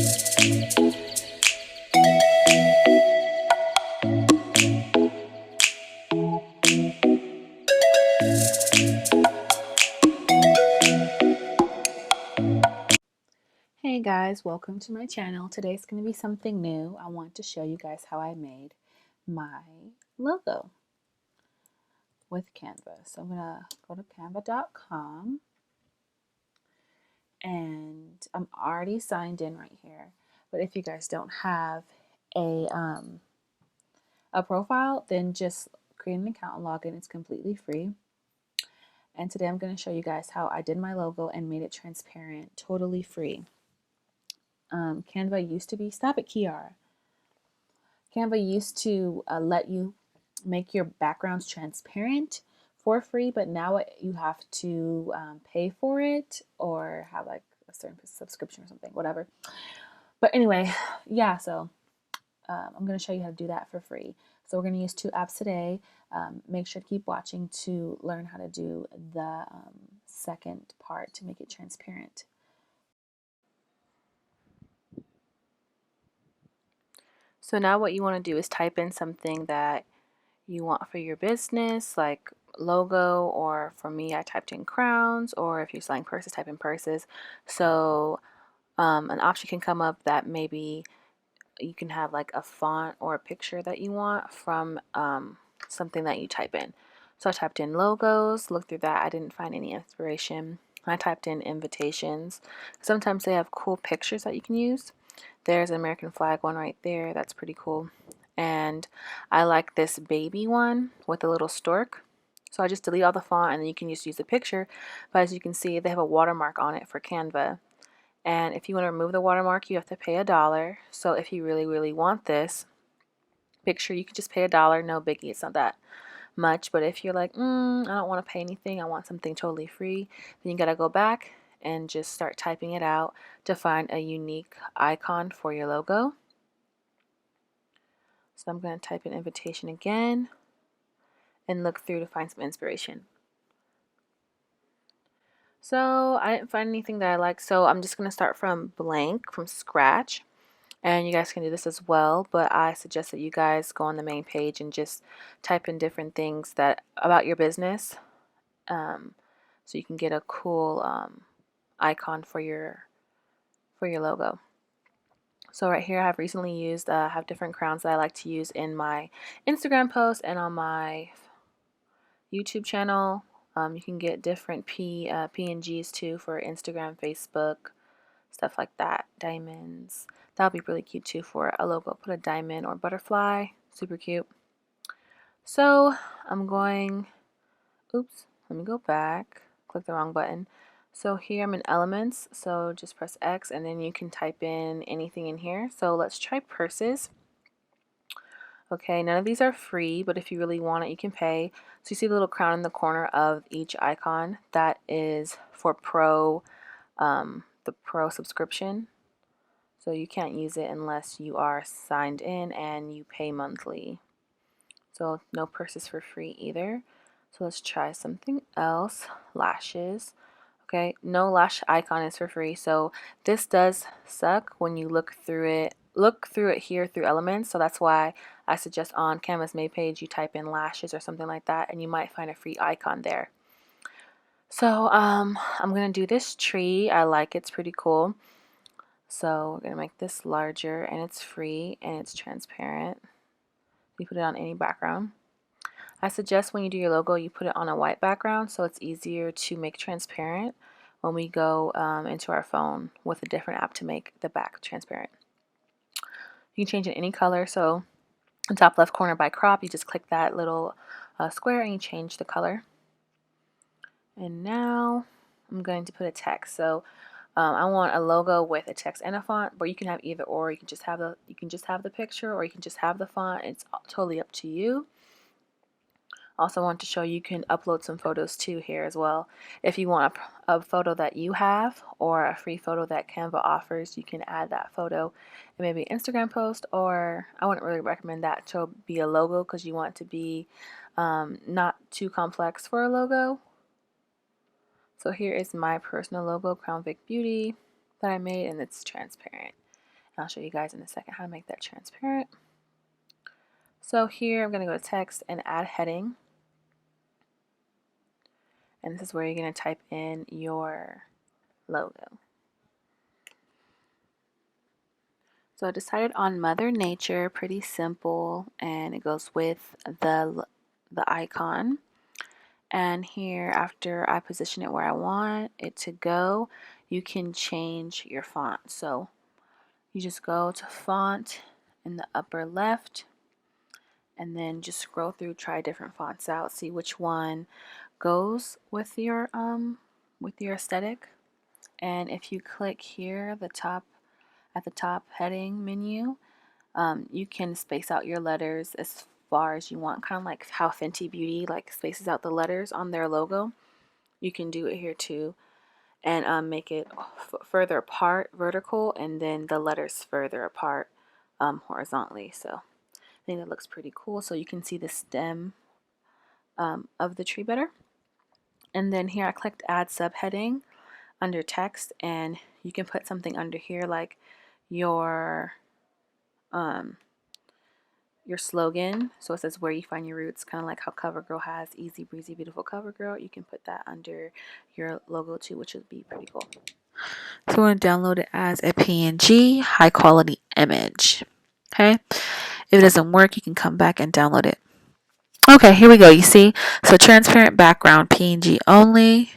Hey guys, welcome to my channel. Today's going to be something new. I want to show you guys how I made my logo with Canva. So I'm going to go to canva.com and I'm already signed in right here. But if you guys don't have a profile, then just create an account and log in. It's completely free. And today I'm going to show you guys how I did my logo and made it transparent, totally free. Canva used to be, stop it, Kiara. Canva used to let you make your backgrounds transparent for free, but now you have to pay for it or have like a certain subscription or something, whatever. But anyway, yeah, so I'm going to show you how to do that for free. So we're going to use two apps today. Make sure to keep watching to learn how to do the second part to make it transparent. So now what you want to do is type in something that you want for your business, like logo, or for me, I typed in crowns, or if you're selling purses, type in purses. So an option can come up that maybe you can have like a font or a picture that you want from something that you type in. So I typed in logos, looked through that, I didn't find any inspiration. I typed in invitations. Sometimes they have cool pictures that you can use. There's an American flag one right there, that's pretty cool. And I like this baby one with a little stork. So I just delete all the font and then you can just use the picture. But as you can see, they have a watermark on it for Canva. And if you want to remove the watermark, you have to pay $1. So if you really want this picture, you can just pay $1. No biggie, it's not that much. But if you're like, I don't want to pay anything, I want something totally free, then you gotta go back and just start typing it out to find a unique icon for your logo. So I'm going to type in invitation again and look through to find some inspiration. So I didn't find anything that I like, so I'm just going to start from blank, from scratch. And you guys can do this as well, but I suggest that you guys go on the main page and just type in different things that about your business, so you can get a cool icon for your logo. So right here, I've recently used have different crowns that I like to use in my Instagram posts and on my YouTube channel. You can get different PNGs too for Instagram, Facebook, stuff like that. Diamonds. That would be really cute too for a logo. Put a diamond or butterfly. Super cute. So I'm going, oops, let me go back. Click the wrong button. So here I'm in elements. So just press X and then you can type in anything in here. So let's try purses. Okay, none of these are free, but if you really want it, you can pay. So you see the little crown in the corner of each icon? That is for Pro, the Pro subscription. So you can't use it unless you are signed in and you pay monthly. So no purses for free either. So let's try something else. Lashes. Okay, no lash icon is for free. So this does suck when you look through it here through elements. So that's why I suggest on Canva's main page you type in lashes or something like that and you might find a free icon there. So I'm gonna do this tree. I like it, it's pretty cool. So we're gonna make this larger and it's free and it's transparent. You put it on any background. I suggest when you do your logo you put it on a white background so it's easier to make transparent when we go into our phone with a different app to make the back transparent. You can change it any color, so in the top left corner by crop you just click that little square and you change the color. And now I'm going to put a text. So I want a logo with a text and a font, but you can have either or. You can just have the picture or you can just have the font. It's totally up to you. Also want to show you can upload some photos too here as well. If you want a photo that you have or a free photo that Canva offers, you can add that photo in maybe an Instagram post, or I wouldn't really recommend that to be a logo because you want to be not too complex for a logo. So here is my personal logo, Crown Vick Beauty, that I made, and it's transparent. I'll show you guys in a second how to make that transparent. So here I'm going to go to text and add heading. And this is where you're going to type in your logo. So I decided on Mother Nature, pretty simple, and it goes with the icon. And here, after I position it where I want it to go, you can change your font. So you just go to font in the upper left, and then just scroll through, try different fonts out, see which one goes with your aesthetic. And if you click here, at the top heading menu, you can space out your letters as far as you want, kind of like how Fenty Beauty like spaces out the letters on their logo. You can do it here too, and make it further apart vertical, and then the letters further apart horizontally. So I think that looks pretty cool. So you can see the stem of the tree better. And then here I clicked add subheading under text, and you can put something under here like your slogan. So it says where you find your roots, kind of like how CoverGirl has easy breezy beautiful CoverGirl. You can put that under your logo too, which would be pretty cool. So we're going to download it as a PNG high quality image. Okay, if it doesn't work, you can come back and download it. Okay, here we go. You see, so transparent background PNG only.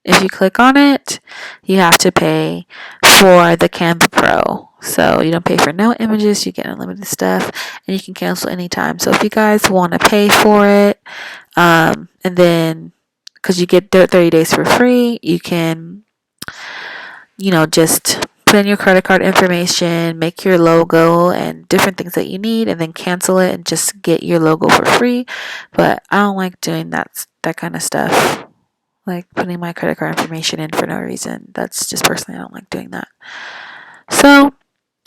If you click on it, you have to pay for the Canva Pro. So you don't pay for no images, you get unlimited stuff, and you can cancel anytime. So if you guys want to pay for it, and then because you get 30 days for free, you can, just put in your credit card information, make your logo and different things that you need, and then cancel it and just get your logo for free. But I don't like doing that kind of stuff. Like putting my credit card information in for no reason. That's just personally, I don't like doing that. So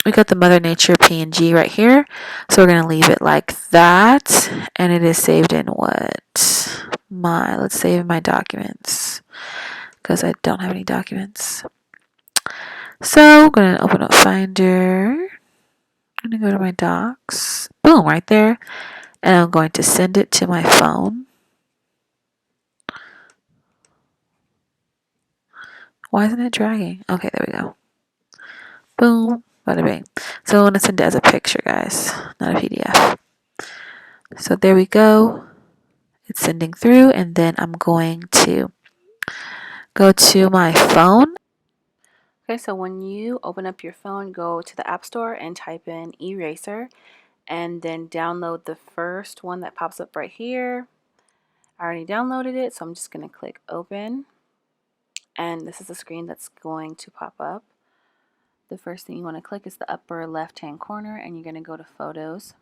we got the Mother Nature PNG right here. So we're going to leave it like that. And it is saved in what? Let's save my documents, because I don't have any documents. So I'm going to open up Finder. I'm going to go to my docs. Boom, right there. And I'm going to send it to my phone. Why isn't it dragging? Okay, there we go. Boom, bada bing. So I'm going to send it as a picture, guys, not a PDF. So there we go. It's sending through, and then I'm going to go to my phone. Okay, so when you open up your phone, go to the App Store and type in Eraser, and then download the first one that pops up right here. I already downloaded it, so I'm just going to click open, and this is the screen that's going to pop up. The first thing you want to click is the upper left hand corner, and you're going to go to photos.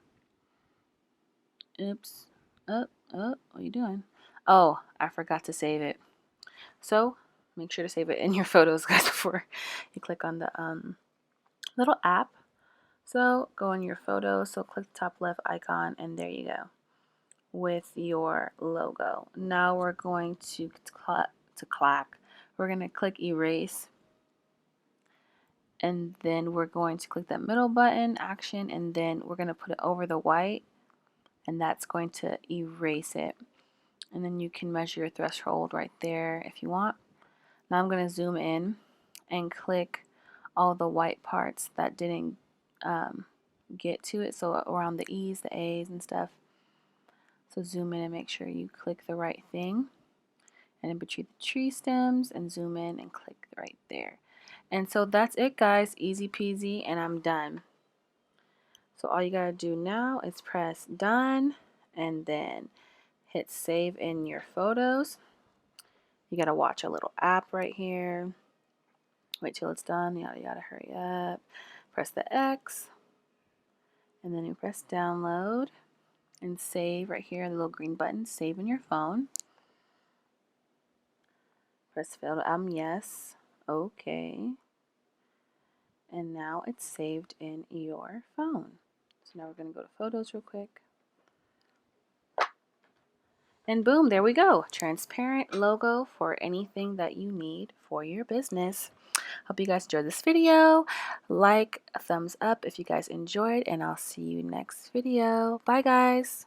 Oops. What are you doing? Oh, I forgot to save it. So make sure to save it in your photos, guys, before you click on the little app. So go in your photos, so click the top left icon, and there you go with your logo. Now we're going to we're going to click erase, and then we're going to click that middle button, action, and then we're going to put it over the white, and that's going to erase it. And then you can measure your threshold right there if you want. Now I'm going to zoom in and click all the white parts that didn't get to it, so around the E's, the A's, and stuff. So zoom in and make sure you click the right thing, and in between the tree stems, and zoom in and click right there. And so that's it, guys. Easy peasy, and I'm done. So all you gotta do now is press done, and then hit save in your photos. You gotta watch a little app right here. Wait till it's done. Yada yada, hurry up. Press the X, and then you press download and save right here, the little green button, save in your phone. Press failed yes. Okay. And now it's saved in your phone. So now we're going to go to photos real quick. And boom, there we go. Transparent logo for anything that you need for your business. Hope you guys enjoyed this video. Like, a thumbs up if you guys enjoyed, and I'll see you next video. Bye guys.